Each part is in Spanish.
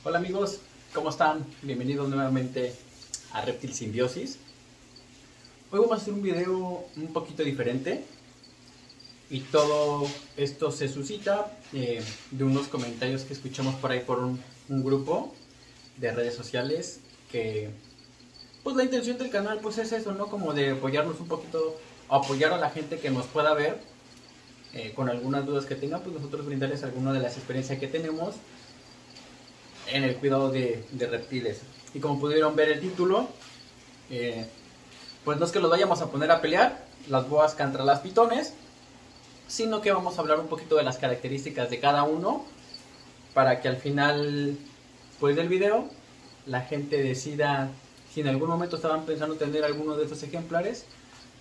Hola amigos, ¿cómo están? Bienvenidos nuevamente a Reptil Simbiosis. Hoy vamos a hacer un video un poquito diferente y todo esto se suscita de unos comentarios que escuchamos por ahí por un grupo de redes sociales que pues la intención del canal pues es eso, ¿no? Como de apoyarnos un poquito, apoyar a la gente que nos pueda ver con algunas dudas que tenga, pues nosotros brindarles alguna de las experiencias que tenemos en el cuidado de reptiles. Y como pudieron ver el título, eh, pues no es que los vayamos a poner a pelear, las boas contra las pitones, sino que vamos a hablar un poquito de las características de cada uno para que al final pues del video la gente decida si en algún momento estaban pensando tener alguno de estos ejemplares,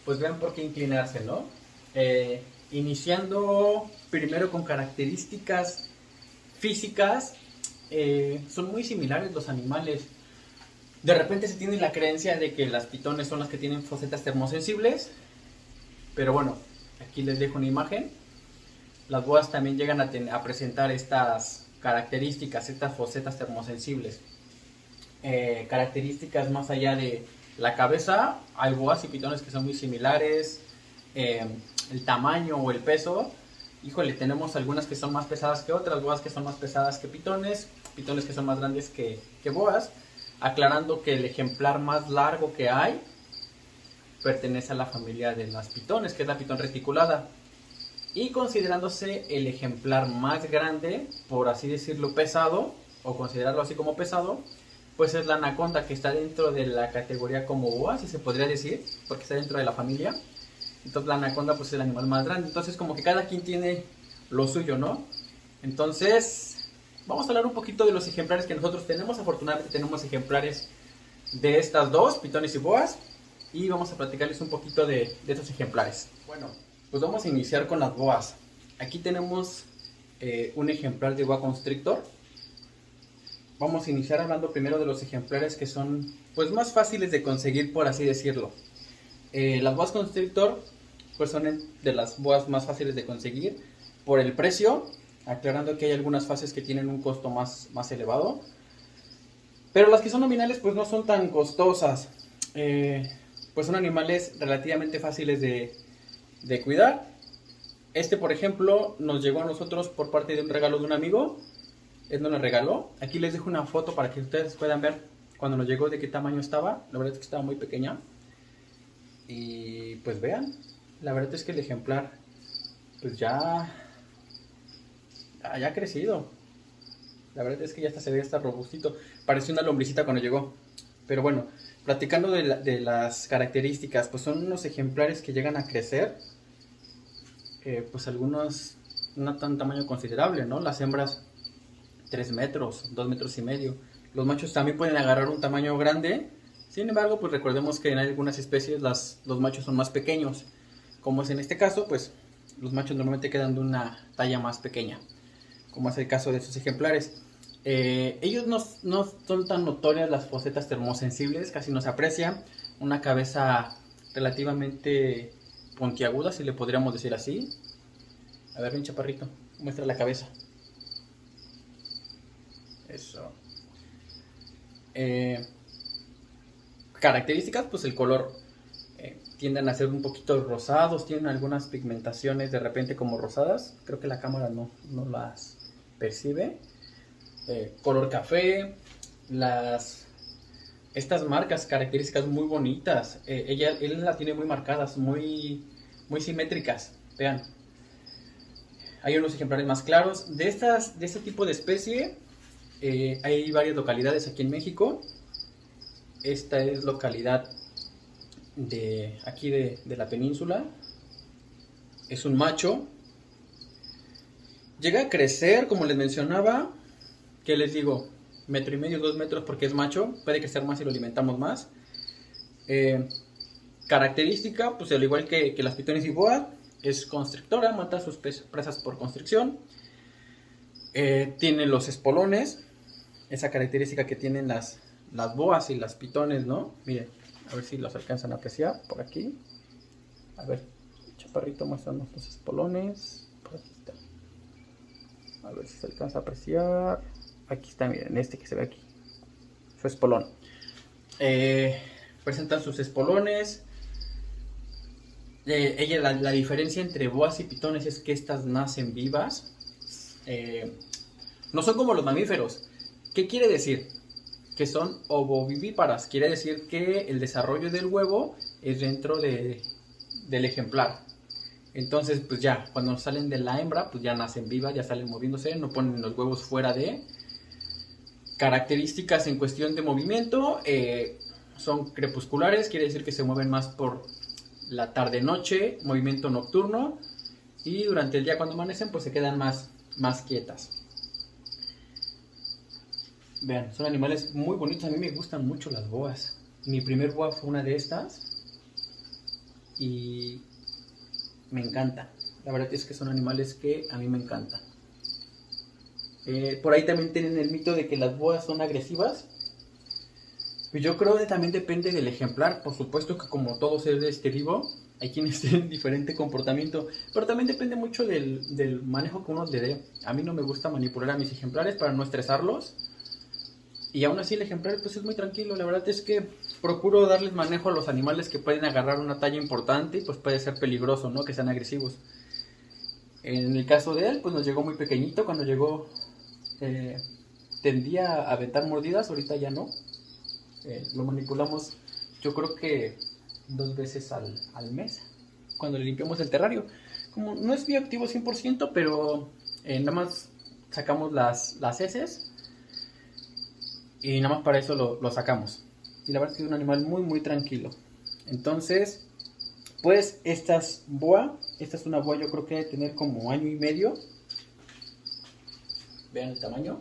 pues vean por qué inclinarse, ¿no? Iniciando primero con características físicas, son muy similares los animales. De repente se tiene la creencia de que las pitones son las que tienen fosetas termosensibles, pero bueno, aquí les dejo una imagen. Las boas también llegan a presentar estas características, estas fosetas termosensibles. Características más allá de la cabeza, hay boas y pitones que son muy similares. El tamaño o el peso, híjole, tenemos algunas que son más pesadas que otras, boas que son más pesadas que pitones, pitones que son más grandes que boas, aclarando que el ejemplar más largo que hay pertenece a la familia de las pitones, que es la pitón reticulada, y considerándose el ejemplar más grande, por así decirlo, pesado, o considerarlo así como pesado, pues es la anaconda, que está dentro de la categoría como boa, si se podría decir, porque está dentro de la familia. Entonces la anaconda pues es el animal más grande. Entonces como que cada quien tiene lo suyo, ¿no? Entonces vamos a hablar un poquito de los ejemplares que nosotros tenemos. Afortunadamente tenemos ejemplares de estas dos, pitones y boas. Y vamos a platicarles un poquito de estos ejemplares. Bueno, pues vamos a iniciar con las boas. Aquí tenemos un ejemplar de boa constrictor. Vamos a iniciar hablando primero de los ejemplares que son pues más fáciles de conseguir, por así decirlo. Las boas constrictor pues son de las boas más fáciles de conseguir por el precio, aclarando que hay algunas fases que tienen un costo más elevado, pero las que son nominales pues no son tan costosas. Pues son animales relativamente fáciles de cuidar. Este, por ejemplo, nos llegó a nosotros por parte de un regalo de un amigo. Él nos lo regaló. Aquí les dejo una foto para que ustedes puedan ver cuando nos llegó de qué tamaño estaba. La verdad es que estaba muy pequeña. Y pues vean, la verdad es que el ejemplar pues ya ha crecido. La verdad es que ya hasta se ve hasta robustito. Parecía una lombricita cuando llegó. Pero bueno, platicando de las características, pues son unos ejemplares que llegan a crecer. Pues algunos no tan tamaño considerable, ¿no? Las hembras 3 metros, 2 metros y medio. Los machos también pueden agarrar un tamaño grande. Sin embargo, pues recordemos que en algunas especies los machos son más pequeños. Como es en este caso, pues los machos normalmente quedan de una talla más pequeña, como es el caso de estos ejemplares. Ellos no son tan notorias las fosetas termosensibles, casi no se aprecia. Una cabeza relativamente puntiaguda, si le podríamos decir así. A ver, ven chaparrito, muestra la cabeza. Eso. Características, pues el color. Tienden a ser un poquito rosados, tienen algunas pigmentaciones de repente como rosadas. Creo que la cámara no las percibe. Color café, estas marcas características muy bonitas. Él las tiene muy marcadas, muy simétricas. Vean, hay unos ejemplares más claros. De este tipo de especie, hay varias localidades aquí en México. Esta es localidad de aquí de la península. Es un macho. Llega a crecer, como les mencionaba, ¿qué les digo? 1,5 metros, 2 metros porque es macho. Puede crecer más si lo alimentamos más. Característica, pues al igual que las pitones y boas, es constrictora, mata a sus presas por constricción. Tiene los espolones, esa característica que tienen las boas y las pitones, ¿no? Miren, a ver si los alcanzan a apreciar por aquí. A ver, chaparrito, muéstranos los espolones. Por aquí está. A ver si se alcanza a apreciar. Aquí está, miren, este que se ve aquí. Su espolón. Presentan sus espolones. La diferencia entre boas y pitones es que estas nacen vivas. No son como los mamíferos. ¿Qué quiere decir? Que son ovovivíparas. Quiere decir que el desarrollo del huevo es dentro del ejemplar. Entonces, pues ya, cuando salen de la hembra, pues ya nacen vivas, ya salen moviéndose, no ponen los huevos fuera de. Características en cuestión de movimiento, son crepusculares, quiere decir que se mueven más por la tarde-noche, movimiento nocturno, y durante el día cuando amanecen, pues se quedan más quietas. Vean, son animales muy bonitos, a mí me gustan mucho las boas. Mi primer boa fue una de estas, y me encanta. La verdad es que son animales que a mí me encantan. Por ahí también tienen el mito de que las boas son agresivas. Pues yo creo que también depende del ejemplar. Por supuesto que como todo ser vivo, hay quienes tienen diferente comportamiento. Pero también depende mucho del manejo que uno le dé. A mí no me gusta manipular a mis ejemplares para no estresarlos. Y aún así el ejemplar pues es muy tranquilo. La verdad es que procuro darles manejo a los animales que pueden agarrar una talla importante y pues puede ser peligroso, ¿no? Que sean agresivos. En el caso de él, pues nos llegó muy pequeñito. Cuando llegó tendía a aventar mordidas, ahorita ya no. Lo manipulamos yo creo que 2 veces al mes, cuando le limpiamos el terrario. Como no es bioactivo 100%, pero nada más sacamos las heces y nada más para eso lo sacamos. Y la verdad es que es un animal muy muy tranquilo. Entonces, pues esta es una boa, yo creo que debe tener como año y medio. Vean el tamaño.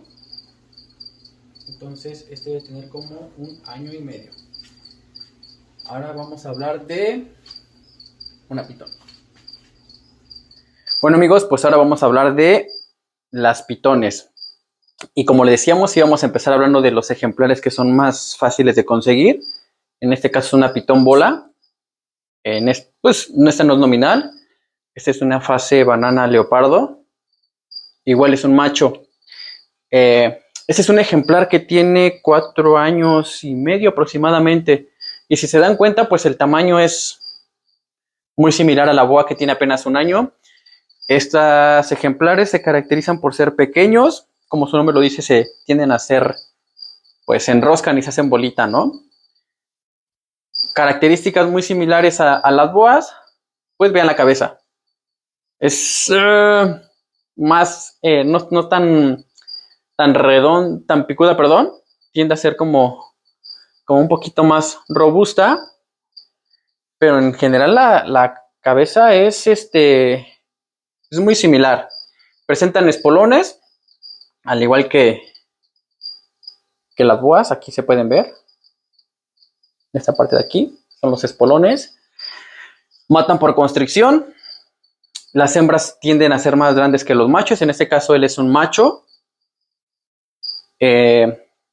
Entonces este debe tener como un año y medio. Ahora vamos a hablar de una pitón. Bueno amigos, pues ahora vamos a hablar de las pitones. Y como le decíamos, íbamos a empezar hablando de los ejemplares que son más fáciles de conseguir. En este caso es una pitón bola. Pues esta no es nominal. Esta es una fase banana leopardo. Igual es un macho. Este es un ejemplar que tiene 4 años y medio aproximadamente. Y si se dan cuenta, pues el tamaño es muy similar a la boa que tiene apenas un año. Estos ejemplares se caracterizan por ser pequeños. Como su nombre lo dice, se tienden a hacer, pues se enroscan y se hacen bolita, ¿no? Características muy similares a las boas. Pues vean la cabeza. Es más, no tan tan picuda, perdón, tiende a ser como un poquito más robusta, pero en general la cabeza es muy similar. Presentan espolones, al igual que las boas, aquí se pueden ver. Esta parte de aquí son los espolones. Matan por constricción. Las hembras tienden a ser más grandes que los machos, en este caso él es un macho.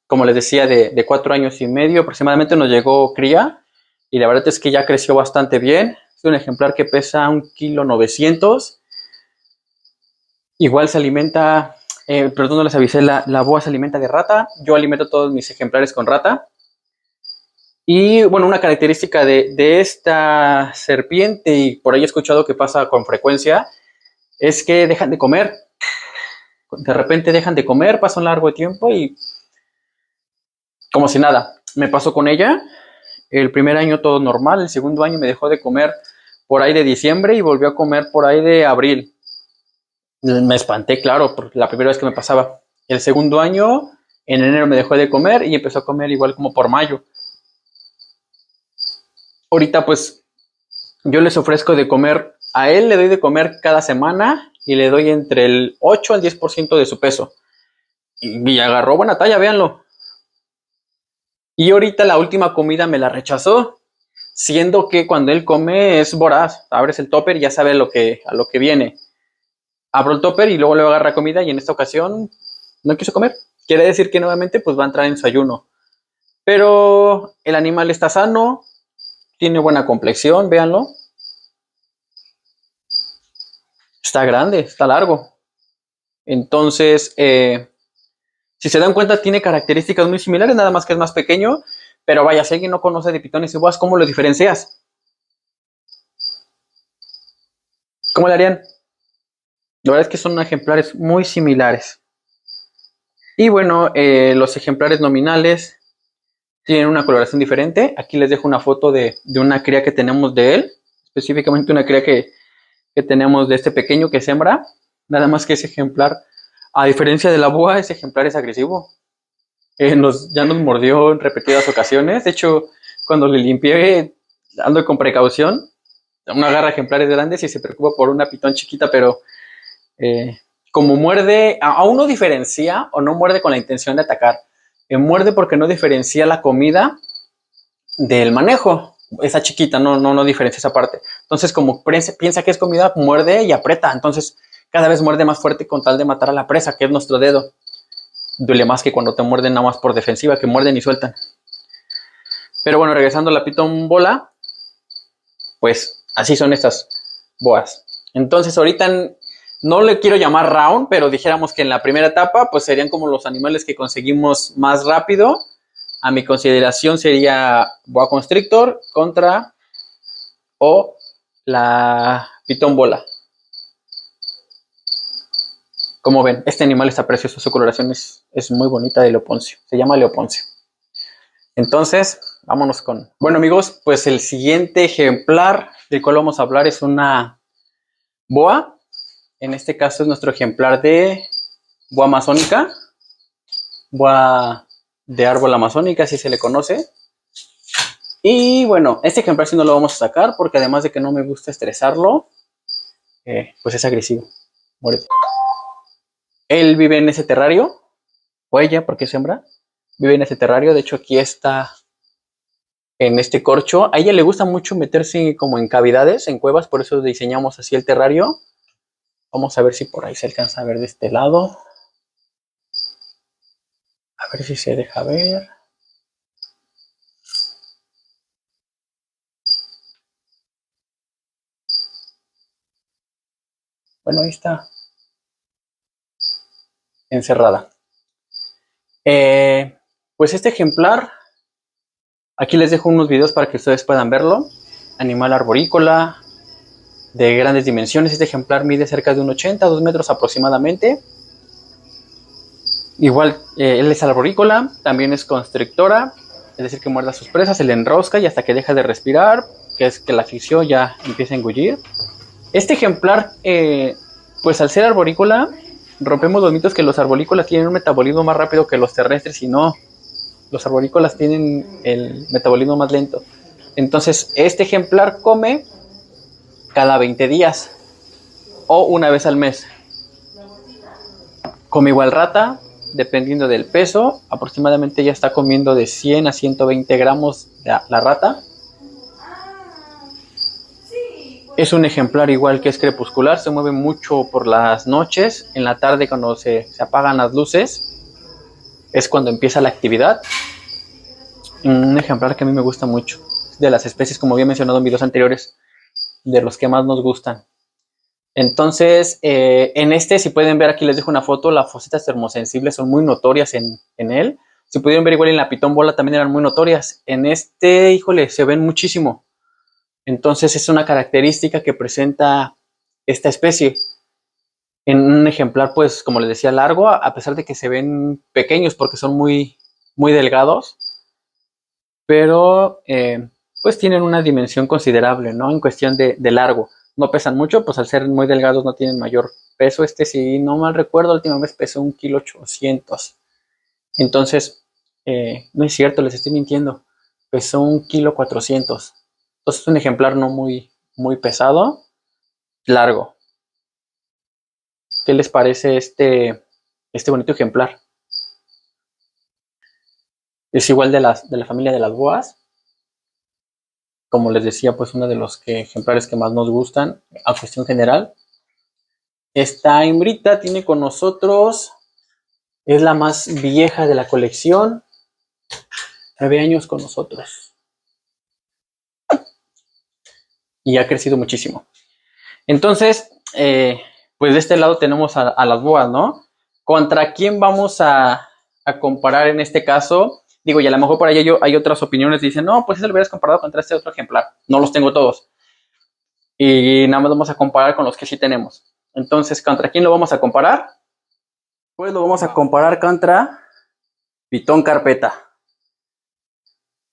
Como les decía, de 4 años y medio aproximadamente nos llegó cría y la verdad es que ya creció bastante bien. Es un ejemplar que pesa 1,9 kg. Igual se alimenta, perdón, no les avisé, la boa se alimenta de rata. Yo alimento todos mis ejemplares con rata. Y bueno, una característica de esta serpiente, y por ahí he escuchado que pasa con frecuencia, es que dejan de comer. De repente dejan de comer, pasa un largo tiempo y como si nada. Me pasó con ella. El primer año todo normal, el segundo año me dejó de comer por ahí de diciembre y volvió a comer por ahí de abril. Me espanté, claro, por la primera vez que me pasaba. El segundo año, en enero me dejó de comer y empezó a comer igual como por mayo. Ahorita pues yo les ofrezco de comer, a él le doy de comer cada semana y le doy entre el 8 al 10% de su peso. Y agarró buena talla, véanlo. Y ahorita la última comida me la rechazó, siendo que cuando él come es voraz. Abres el topper y ya sabe a lo que viene. Abro el topper y luego le agarra comida y en esta ocasión no quiso comer. Quiere decir que nuevamente pues va a entrar en su ayuno. Pero el animal está sano, tiene buena complexión, véanlo. Está grande, está largo. Entonces, Si se dan cuenta, tiene características muy similares, nada más que es más pequeño. Pero vaya, si alguien no conoce de pitones y boas, ¿cómo lo diferencias? ¿Cómo le harían? La verdad es que son ejemplares muy similares. Y bueno, los ejemplares nominales tienen una coloración diferente. Aquí les dejo una foto de una cría que tenemos de él. Específicamente una cría que tenemos de este pequeño que es hembra. Nada más que ese ejemplar, a diferencia de la boa, ese ejemplar es agresivo. Ya nos mordió en repetidas ocasiones. De hecho, cuando le limpié, ando con precaución. Uno agarra ejemplares grandes y se preocupa por una pitón chiquita, pero como muerde, aún no diferencia o no muerde con la intención de atacar. Muerde porque no diferencia la comida del manejo. Esa chiquita no diferencia esa parte. Entonces, como piensa que es comida, muerde y aprieta. Entonces, cada vez muerde más fuerte con tal de matar a la presa, que es nuestro dedo. Duele más que cuando te muerden nada más por defensiva, que muerden y sueltan. Pero bueno, regresando a la pitón bola, pues así son estas boas. Entonces, ahorita no le quiero llamar round, pero dijéramos que en la primera etapa, pues serían como los animales que conseguimos más rápido. A mi consideración sería boa constrictor contra o la pitón bola. Como ven, este animal está precioso, su coloración es muy bonita de Leoponcio, se llama Leoponcio. Entonces, vámonos con... Bueno amigos, pues el siguiente ejemplar del cual vamos a hablar es una boa. En este caso es nuestro ejemplar de boa amazónica, boa de árbol amazónica, así se le conoce. Y bueno, este ejemplar sí no lo vamos a sacar porque además de que no me gusta estresarlo, pues es agresivo. Muerde. Él vive en ese terrario, o ella, porque es hembra, vive en ese terrario. De hecho, aquí está en este corcho. A ella le gusta mucho meterse como en cavidades, en cuevas, por eso diseñamos así el terrario. Vamos a ver si por ahí se alcanza a ver de este lado. A ver si se deja ver. Bueno, ahí está. Encerrada. Pues este ejemplar, aquí les dejo unos videos para que ustedes puedan verlo. Animal arborícola, de grandes dimensiones. Este ejemplar mide cerca de 1,80, 2 metros aproximadamente. Igual, él es arborícola, también es constrictora, es decir, que muerde a sus presas, se le enrosca y hasta que deja de respirar, que es que la asfixia ya empieza a engullir. Este ejemplar, pues al ser arborícola, rompemos los mitos que los arborícolas tienen un metabolismo más rápido que los terrestres, y no, los arborícolas tienen el metabolismo más lento. Entonces, este ejemplar come cada 20 días o una vez al mes. Come igual rata, dependiendo del peso, aproximadamente ya está comiendo de 100 a 120 gramos la rata. Es un ejemplar igual que es crepuscular, se mueve mucho por las noches, en la tarde cuando se apagan las luces, es cuando empieza la actividad. Un ejemplar que a mí me gusta mucho, de las especies, como había mencionado en videos anteriores, de los que más nos gustan. Entonces, en este, si pueden ver, aquí les dejo una foto, las fosetas termosensibles son muy notorias en él. Si pudieron ver igual en la pitón bola también eran muy notorias. En este, híjole, se ven muchísimo. Entonces es una característica que presenta esta especie. En un ejemplar, pues, como les decía, largo, a pesar de que se ven pequeños porque son muy, muy delgados, pero pues tienen una dimensión considerable, ¿no? En cuestión de largo. No pesan mucho, pues al ser muy delgados no tienen mayor peso. Este, si no mal recuerdo, la última vez pesó 1,8 kg. Entonces, no es cierto, les estoy mintiendo. Pesó 1,4 kg. Entonces es un ejemplar no muy, muy pesado, largo. ¿Qué les parece este bonito ejemplar? Es igual de la familia de las boas. Como les decía, pues uno de los ejemplares que más nos gustan a cuestión general. Esta hembrita tiene con nosotros, es la más vieja de la colección, 9 años con nosotros. Y ha crecido muchísimo. Entonces, pues de este lado tenemos a las boas, ¿no? ¿Contra quién vamos a a comparar en este caso. Digo, y a lo mejor por ahí hay otras opiniones. Dicen, no, pues eso lo hubieras comparado contra este otro ejemplar. No los tengo todos. Y nada más vamos a comparar con los que sí tenemos. Entonces, ¿contra quién lo vamos a comparar? Pues lo vamos a comparar contra pitón carpeta.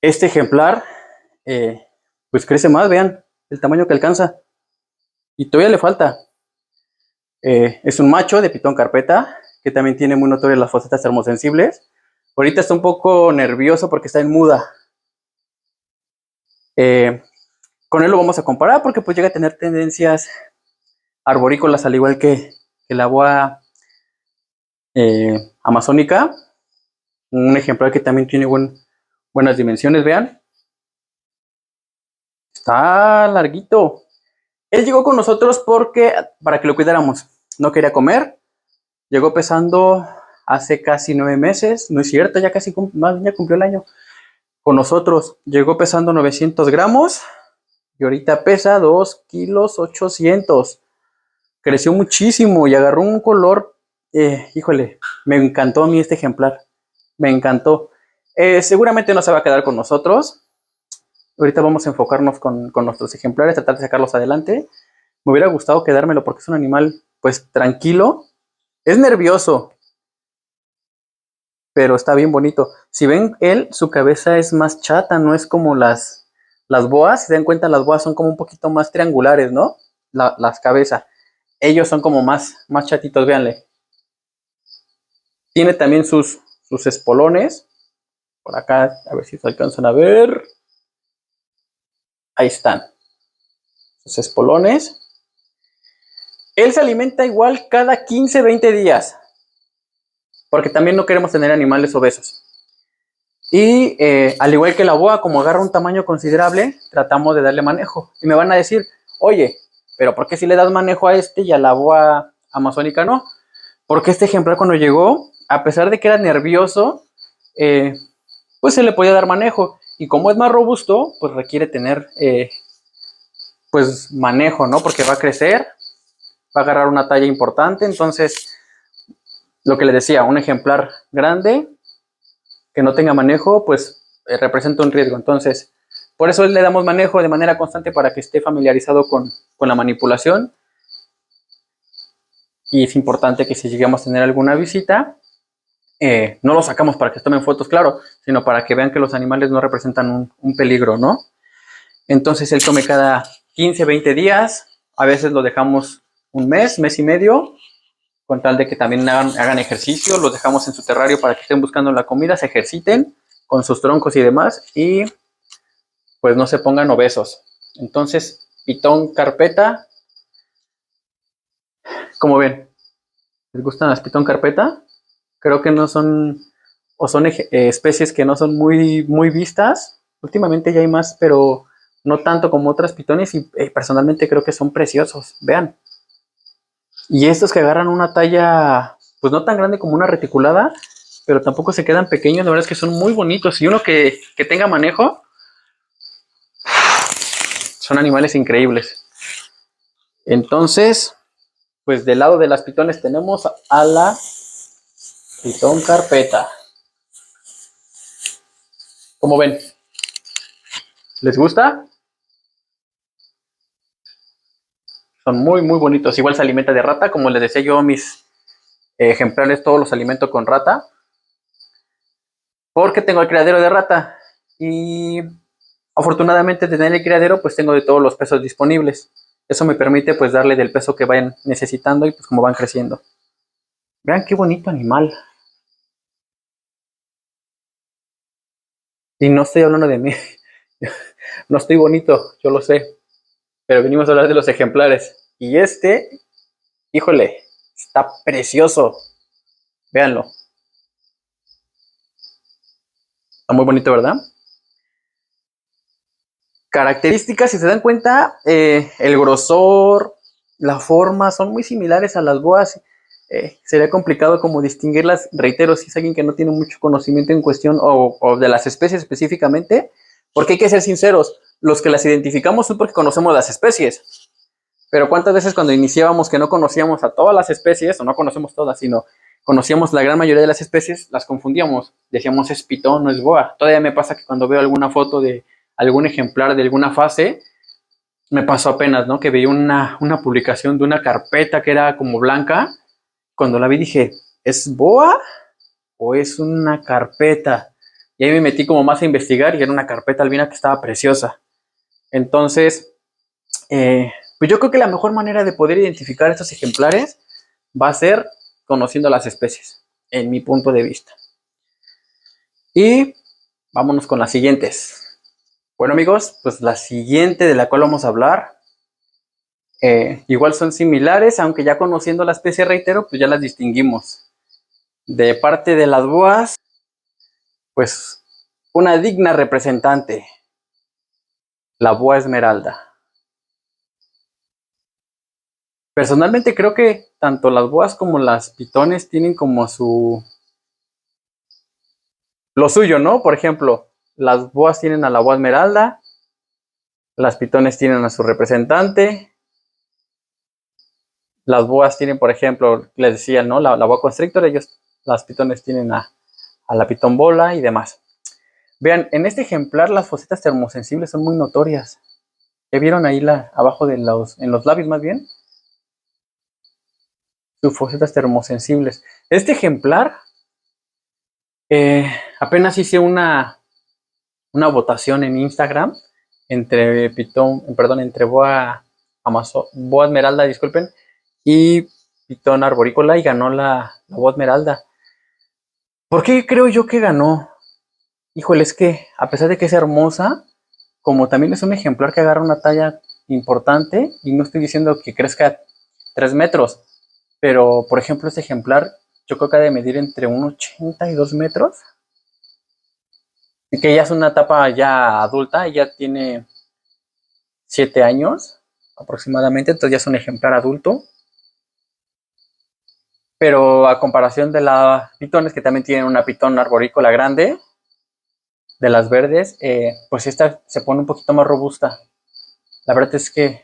Este ejemplar, pues crece más, vean el tamaño que alcanza. Y todavía le falta. Es un macho de pitón carpeta, que también tiene muy notorias las fosetas termosensibles. Ahorita está un poco nervioso porque está en muda. Con él lo vamos a comparar porque pues llega a tener tendencias arborícolas al igual que la boa amazónica. Un ejemplar que también tiene buenas dimensiones, vean. Está larguito. Él llegó con nosotros para que lo cuidáramos. No quería comer. Llegó pesando hace casi 9 meses. No es cierto, ya casi ya cumplió el año. Con nosotros llegó pesando 900 gramos. Y ahorita pesa 2 kilos 800. Creció muchísimo y agarró un color. Híjole, me encantó a mí este ejemplar. Me encantó. Seguramente no se va a quedar con nosotros. Ahorita vamos a enfocarnos con nuestros ejemplares, tratar de sacarlos adelante. Me hubiera gustado quedármelo porque es un animal, pues, tranquilo. Es nervioso, pero está bien bonito. Si ven, su cabeza es más chata, no es como las boas. Si se dan cuenta, las boas son como un poquito más triangulares, ¿no? Las cabezas. Ellos son como más chatitos, véanle. Tiene también sus espolones. Por acá, a ver si se alcanzan a ver. Ahí están. Sus espolones. Él se alimenta igual cada 15, 20 días. Porque también no queremos tener animales obesos. Y al igual que la boa, como agarra un tamaño considerable, tratamos de darle manejo. Y me van a decir, oye, pero ¿por qué si le das manejo a este y a la boa amazónica no? Porque este ejemplar cuando llegó, a pesar de que era nervioso, pues se le podía dar manejo. Y como es más robusto, pues requiere tener pues manejo, ¿no? Porque va a crecer, va a agarrar una talla importante. Entonces, lo que les decía, un ejemplar grande que no tenga manejo, pues representa un riesgo. Entonces, por eso le damos manejo de manera constante para que esté familiarizado con la manipulación. Y es importante que si llegamos a tener alguna visita, no lo sacamos para que se tomen fotos, claro, sino para que vean que los animales no representan un peligro, ¿no? Entonces él come cada 15, 20 días, a veces lo dejamos un mes y medio, con tal de que también hagan ejercicio, los dejamos en su terrario para que estén buscando la comida, se ejerciten con sus troncos y demás, y pues no se pongan obesos. Entonces, pitón carpeta, como ven, ¿les gustan las pitón carpeta? Creo que no son, o son especies que no son muy vistas. Últimamente ya hay más, pero no tanto como otras pitones, y personalmente creo que son preciosos. Vean. Y estos que agarran una talla, pues no tan grande como una reticulada, pero tampoco se quedan pequeños. La verdad es que son muy bonitos. Y uno que tenga manejo, son animales increíbles. Entonces, pues del lado de las pitones tenemos a la pitón carpeta. ¿Cómo ven? ¿Les gusta? Son muy bonitos. Igual se alimenta de rata. Como les decía yo, a mis ejemplares todos los alimento con rata. Porque tengo el criadero de rata. Y afortunadamente de tener el criadero, pues tengo de todos los pesos disponibles. Eso me permite pues darle del peso que vayan necesitando y pues como van creciendo. Vean qué bonito animal. Y no estoy hablando de mí. No estoy bonito, yo lo sé. Pero venimos a hablar de los ejemplares. Y híjole, está precioso. Véanlo. Está muy bonito, ¿verdad? Características, si se dan cuenta, el grosor, la forma, son muy similares a las boas. Sería complicado como distinguirlas. Reitero, si es alguien que no tiene mucho conocimiento en cuestión o de las especies específicamente, porque hay que ser sinceros, los que las identificamos es porque conocemos las especies. Pero cuántas veces cuando iniciábamos que no conocíamos a todas las especies, o no conocemos todas, sino conocíamos la gran mayoría de las especies, las confundíamos. Decíamos es pitón, no es boa. Todavía me pasa que cuando veo alguna foto de algún ejemplar de alguna fase, me pasó apenas, ¿no? Que vi una publicación de una carpeta que era como blanca. Cuando la vi dije, ¿es boa o es una carpeta? Y ahí me metí como más a investigar y era una carpeta albina que estaba preciosa. Entonces, pues yo creo que la mejor manera de poder identificar estos ejemplares va a ser conociendo las especies, en mi punto de vista. Y vámonos con las siguientes. Bueno amigos, pues la siguiente de la cual vamos a hablar, igual son similares, aunque ya conociendo la especie, reitero, pues ya las distinguimos. De parte de las boas, pues una digna representante, la boa esmeralda. Personalmente creo que tanto las boas como las pitones tienen como lo suyo, ¿no? Por ejemplo, las boas tienen a la boa esmeralda, las pitones tienen a su representante, las boas tienen, por ejemplo, les decía, ¿no? La boa constrictor, las pitones tienen a la pitón bola y demás. Vean, en este ejemplar las fosetas termosensibles son muy notorias. ¿Ya vieron ahí abajo en los labios más bien? Sus fosetas termosensibles. Este ejemplar, apenas hice una votación en Instagram entre entre boa esmeralda, disculpen, y pitón arborícola y ganó la boa esmeralda. ¿Por qué creo yo que ganó? Híjole, es que a pesar de que es hermosa, como también es un ejemplar que agarra una talla importante, y no estoy diciendo que crezca 3 metros, pero por ejemplo este ejemplar yo creo que ha de medir entre 1,80 y 2 metros, y que ya es una etapa ya adulta, ya tiene 7 años aproximadamente, entonces ya es un ejemplar adulto. Pero a comparación de las pitones, que también tienen una pitón arborícola grande, de las verdes, pues esta se pone un poquito más robusta. La verdad es que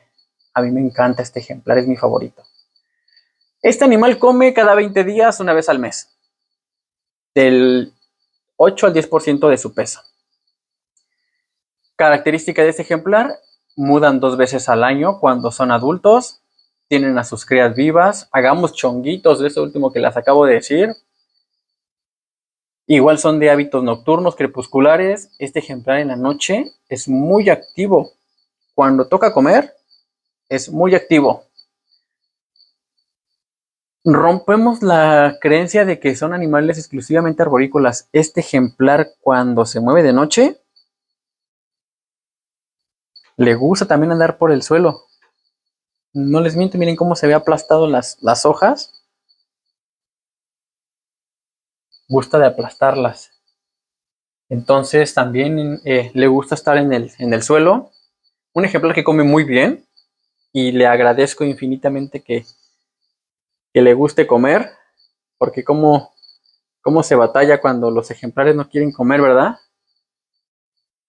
a mí me encanta este ejemplar, es mi favorito. Este animal come cada 20 días, una vez al mes, del 8 al 10% de su peso. Característica de este ejemplar, mudan 2 veces al año cuando son adultos, tienen a sus crías vivas, hagamos chonguitos de eso último que las acabo de decir. Igual son de hábitos nocturnos, crepusculares. Este ejemplar en la noche es muy activo. Cuando toca comer, es muy activo. Rompemos la creencia de que son animales exclusivamente arborícolas. Este ejemplar, cuando se mueve de noche, le gusta también andar por el suelo. No les miento, miren cómo se ve aplastado las hojas. Gusta de aplastarlas. Entonces también le gusta estar en el suelo. Un ejemplar que come muy bien y le agradezco infinitamente que le guste comer, porque cómo se batalla cuando los ejemplares no quieren comer, ¿verdad?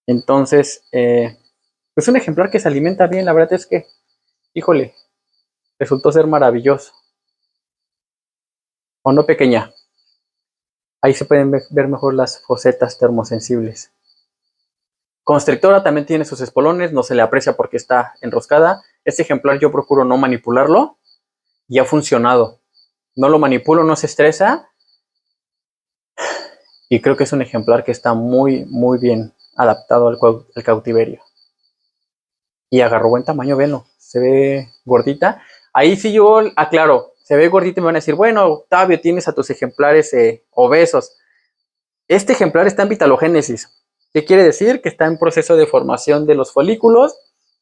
Entonces, pues un ejemplar que se alimenta bien, la verdad es que, híjole, resultó ser maravilloso. ¿O no, pequeña? Ahí se pueden ver mejor las fosetas termosensibles. Constrictora también tiene sus espolones, no se le aprecia porque está enroscada. Este ejemplar yo procuro no manipularlo y ha funcionado. No lo manipulo, no se estresa y creo que es un ejemplar que está muy, muy bien adaptado al cautiverio. Y agarró buen tamaño, velo, se ve gordita. Ahí sí yo aclaro, se ve gordita y me van a decir, bueno, Octavio, tienes a tus ejemplares obesos. Este ejemplar está en vitalogénesis. ¿Qué quiere decir? Que está en proceso de formación de los folículos,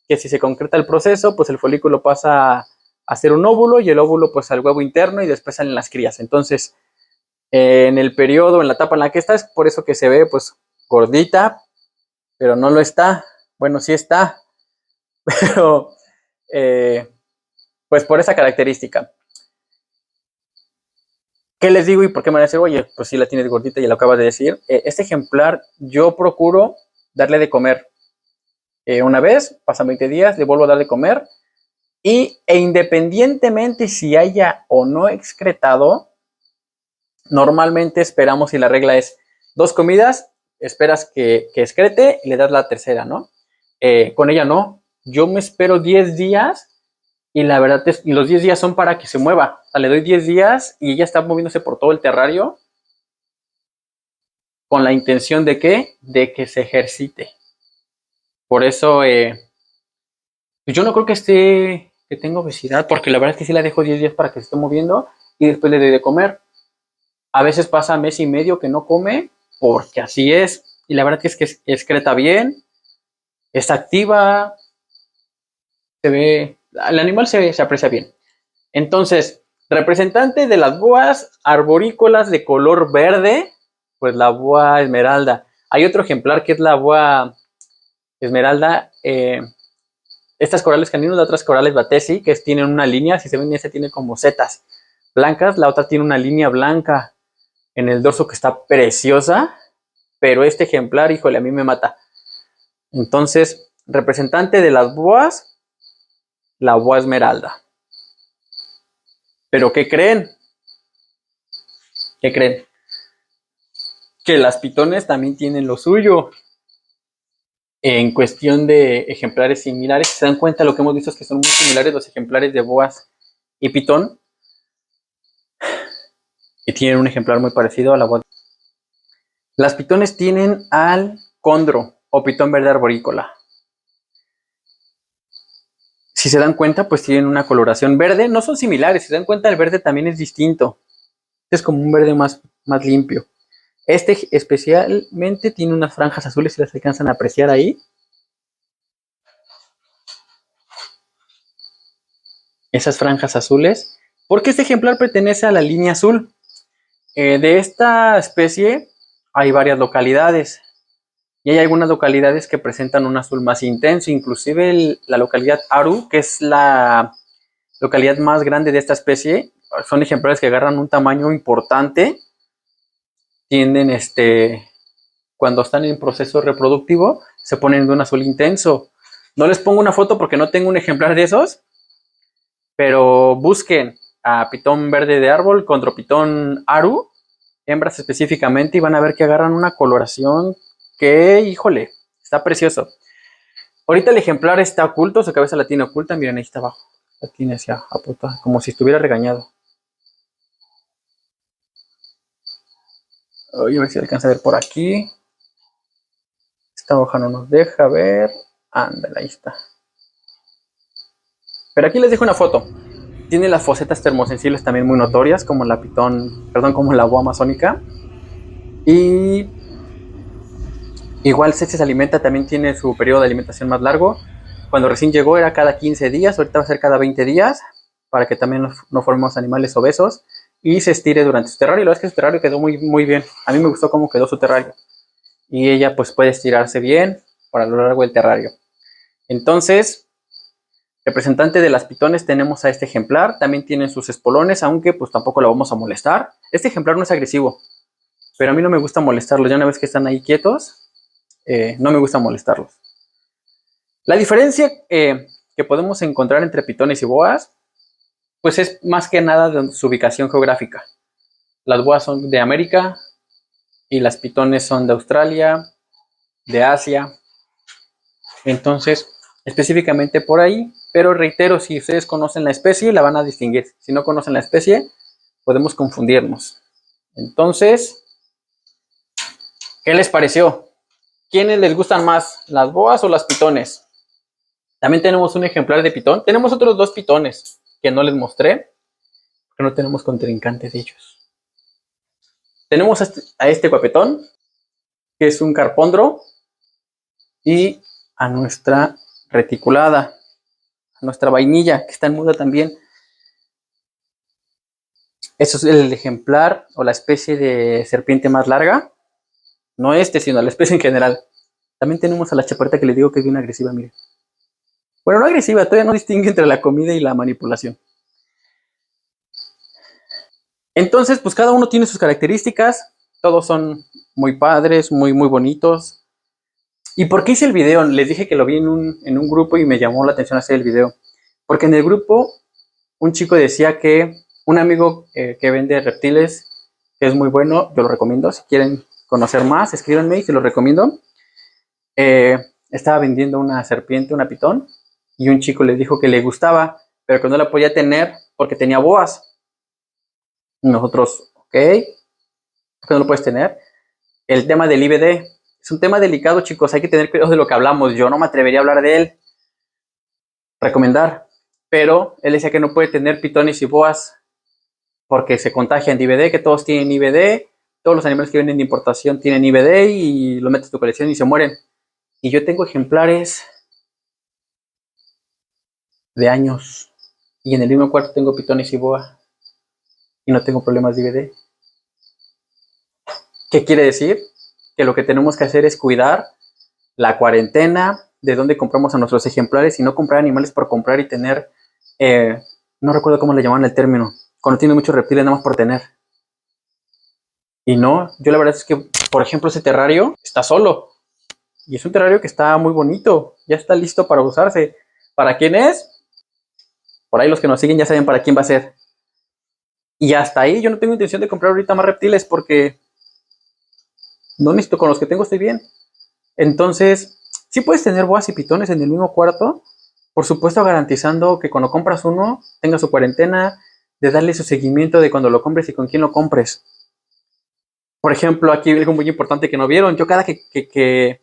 que si se concreta el proceso, pues el folículo pasa a ser un óvulo y el óvulo pues al huevo interno y después salen las crías. Entonces, en el periodo, en la etapa en la que está, es por eso que se ve pues gordita, pero no lo está. Bueno, sí está, pero pues por esa característica. ¿Qué les digo y por qué me van a decir, oye, pues sí la tienes gordita, ya lo acabas de decir? Este ejemplar yo procuro darle de comer. Una vez, pasan 20 días, le vuelvo a dar de comer. E independientemente si haya o no excretado, Normalmente esperamos, si la regla es 2 comidas, esperas que excrete y le das la tercera, ¿no? Con ella no. Yo me espero 10 días y la verdad es que los 10 días son para que se mueva. O sea, le doy 10 días y ella está moviéndose por todo el terrario con la intención de ¿qué? De que se ejercite. Por eso yo no creo que tenga obesidad, porque la verdad es que sí la dejo 10 días para que se esté moviendo y después le doy de comer. A veces pasa mes y medio que no come, porque así es. Y la verdad es que excreta bien, está activa, se ve, el animal se aprecia bien. Entonces, representante de las boas arborícolas de color verde, pues la boa esmeralda. Hay otro ejemplar que es la boa esmeralda. Estas corales caninos, las otras corales batesi, que tienen una línea, si se ven, ese tiene como setas blancas, la otra tiene una línea blanca en el dorso que está preciosa, pero este ejemplar, híjole, a mí me mata. Entonces, representante de las boas, la boa esmeralda. Pero ¿qué creen? ¿Qué creen? Que las pitones también tienen lo suyo. En cuestión de ejemplares similares, se dan cuenta, lo que hemos visto es que son muy similares los ejemplares de boas y pitón, y tienen un ejemplar muy parecido a la boa. Las pitones tienen al condro o pitón verde arborícola. Si se dan cuenta, pues tienen una coloración verde, no son similares, si se dan cuenta el verde también es distinto. Es como un verde más limpio. Este especialmente tiene unas franjas azules, si las alcanzan a apreciar ahí. Esas franjas azules, porque este ejemplar pertenece a la línea azul. De esta especie hay varias localidades y hay algunas localidades que presentan un azul más intenso, inclusive la localidad Aru, que es la localidad más grande de esta especie. Son ejemplares que agarran un tamaño importante, tienden cuando están en proceso reproductivo se ponen de un azul intenso. No les pongo una foto porque no tengo un ejemplar de esos, pero busquen a pitón verde de árbol contra pitón Aru, hembras específicamente, y van a ver que agarran una coloración que, híjole, está precioso. Ahorita el ejemplar está oculto, su cabeza la tiene oculta, miren, ahí está abajo, la tiene hacia apuntada, como si estuviera regañado. Voy a ver si alcanza a ver por aquí. Esta hoja no nos deja ver. Ándale, ahí está. Pero aquí les dejo una foto. Tiene las fosetas termosensibles también muy notorias, como la como la boa amazónica. Y igual se alimenta, también tiene su periodo de alimentación más largo. Cuando recién llegó era cada 15 días, ahorita va a ser cada 20 días, para que también no formemos animales obesos y se estire durante su terrario. La verdad es que su terrario quedó muy bien. A mí me gustó cómo quedó su terrario. Y ella pues puede estirarse bien para lo largo del terrario. Entonces, representante de las pitones tenemos a este ejemplar. También tienen sus espolones, aunque pues tampoco lo vamos a molestar. Este ejemplar no es agresivo, pero a mí no me gusta molestarlos. Ya una vez que están ahí quietos, no me gusta molestarlos. La diferencia que podemos encontrar entre pitones y boas, pues es más que nada de su ubicación geográfica. Las boas son de América y las pitones son de Australia, de Asia. Entonces, específicamente por ahí, pero reitero, si ustedes conocen la especie, la van a distinguir. Si no conocen la especie, podemos confundirnos. Entonces, ¿qué les pareció? ¿Quiénes les gustan más, las boas o las pitones? También tenemos un ejemplar de pitón. Tenemos otros 2 pitones que no les mostré, porque no tenemos contrincantes de ellos. Tenemos a este guapetón, que es un carpondro, y a nuestra reticulada, a nuestra vainilla, que está en muda también. Eso es el ejemplar o la especie de serpiente más larga. No sino la especie en general. También tenemos a la chaparrita que les digo que es bien agresiva, miren. Bueno, no agresiva, todavía no distingue entre la comida y la manipulación. Entonces, pues cada uno tiene sus características. Todos son muy padres, muy bonitos. ¿Y por qué hice el video? Les dije que lo vi en un grupo y me llamó la atención hacer el video. Porque en el grupo un chico decía que un amigo que vende reptiles que es muy bueno, yo lo recomiendo. Si quieren conocer más, escríbanme y se lo recomiendo. Estaba vendiendo una serpiente, una pitón, y un chico le dijo que le gustaba, pero que no la podía tener porque tenía boas. Y nosotros, ok, ¿por qué no lo puedes tener? El tema del IBD es un tema delicado, chicos, hay que tener cuidado de lo que hablamos. Yo no me atrevería a hablar de él, recomendar, pero él decía que no puede tener pitones y boas porque se contagian de IBD, que todos tienen IBD, todos los animales que vienen de importación tienen IBD y lo metes a tu colección y se mueren. Y yo tengo ejemplares de años y en el mismo cuarto tengo pitones y boa y no tengo problemas de IBD. ¿Qué quiere decir? Que lo que tenemos que hacer es cuidar la cuarentena, de dónde compramos a nuestros ejemplares y no comprar animales por comprar y tener, no recuerdo cómo le llamaban el término, cuando tiene muchos reptiles nada más por tener. Y no, yo la verdad es que, por ejemplo, ese terrario está solo. Y es un terrario que está muy bonito, ya está listo para usarse. ¿Para quién es? Por ahí los que nos siguen ya saben para quién va a ser. Y hasta ahí yo no tengo intención de comprar ahorita más reptiles porque no necesito, con los que tengo estoy bien. Entonces, sí puedes tener boas y pitones en el mismo cuarto, por supuesto garantizando que cuando compras uno tenga su cuarentena, de darle su seguimiento de cuando lo compres y con quién lo compres. Por ejemplo, aquí algo muy importante que no vieron, yo cada que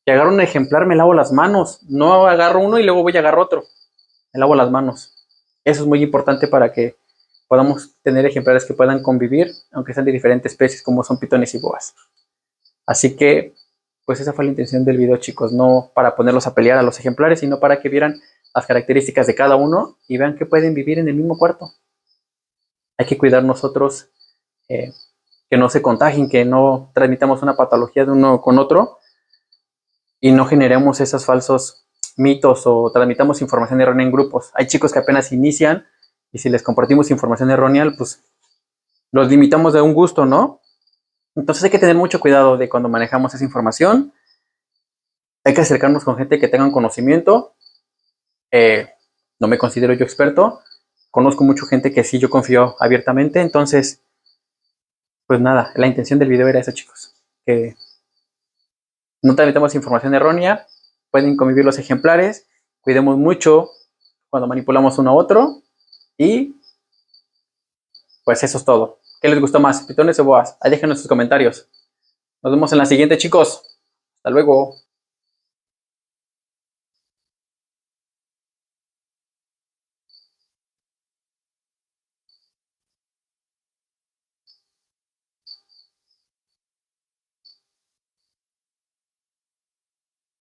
agarro un ejemplar me lavo las manos, no agarro uno y luego voy a agarrar otro, me lavo las manos. Eso es muy importante para que podamos tener ejemplares que puedan convivir, aunque sean de diferentes especies como son pitones y boas. Así que, pues esa fue la intención del video, chicos, no para ponerlos a pelear a los ejemplares, sino para que vieran las características de cada uno y vean que pueden vivir en el mismo cuarto. Hay que cuidar nosotros, que no se contagien, que no transmitamos una patología de uno con otro y no generemos esos falsos mitos o transmitamos información errónea en grupos. Hay chicos que apenas inician y si les compartimos información errónea, pues los limitamos de un gusto, ¿no? Entonces hay que tener mucho cuidado de cuando manejamos esa información. Hay que acercarnos con gente que tenga un conocimiento. No me considero yo experto. Conozco mucha gente que sí yo confío abiertamente. Entonces, pues nada, la intención del video era eso, chicos. Que no transmitamos información errónea. Pueden convivir los ejemplares. Cuidemos mucho cuando manipulamos uno a otro. Y pues eso es todo. ¿Qué les gustó más? ¿Pitones o boas? Ahí déjenos sus comentarios. Nos vemos en la siguiente, chicos. Hasta luego.